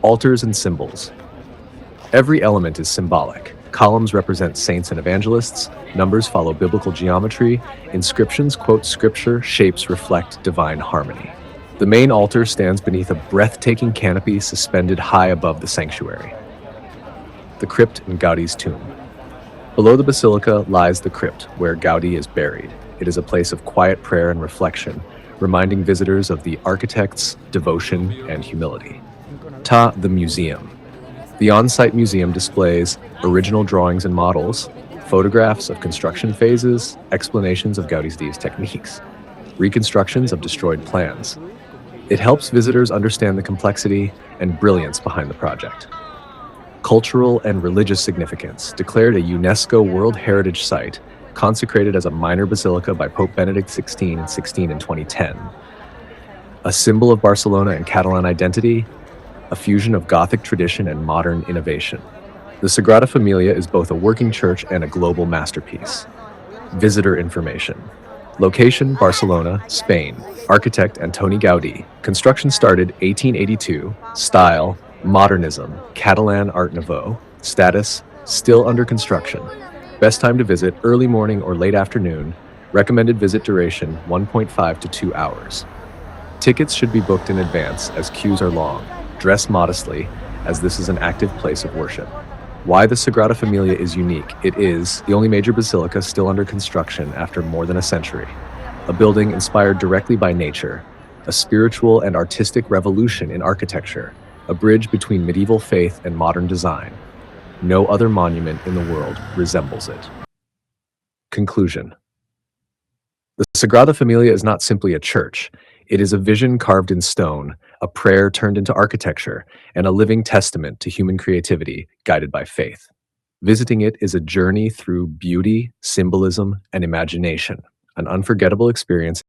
Altars and symbols. Every element is symbolic. Columns represent saints and evangelists, numbers follow biblical geometry, inscriptions quote scripture, shapes reflect divine harmony. The main altar stands beneath a breathtaking canopy suspended high above the sanctuary. The crypt in Gaudi's tomb. Below the basilica lies the crypt, where Gaudi is buried. It is a place of quiet prayer and reflection, reminding visitors of the architect's devotion and humility. The museum. The on-site museum displays original drawings and models, photographs of construction phases, explanations of Gaudi's techniques, reconstructions of destroyed plans. It helps visitors understand the complexity and brilliance behind the project. Cultural and religious significance, declared a UNESCO World Heritage Site, consecrated as a minor basilica by Pope Benedict XVI in 2010. A symbol of Barcelona and Catalan identity, a fusion of Gothic tradition and modern innovation. The Sagrada Família is both a working church and a global masterpiece. Visitor information. Location, Barcelona, Spain. Architect, Antoni Gaudí. Construction started 1882. Style, modernism, Catalan Art Nouveau. Status, still under construction. Best time to visit, early morning or late afternoon. Recommended visit duration, 1.5 to 2 hours. Tickets should be booked in advance as queues are long. Dress modestly, as this is an active place of worship. Why the Sagrada Família is unique. It is the only major basilica still under construction after more than a century. A building inspired directly by nature, a spiritual and artistic revolution in architecture, a bridge between medieval faith and modern design. No other monument in the world resembles it. Conclusion. The Sagrada Família is not simply a church. It is a vision carved in stone, a prayer turned into architecture, and a living testament to human creativity guided by faith. Visiting it is a journey through beauty, symbolism, and imagination, an unforgettable experience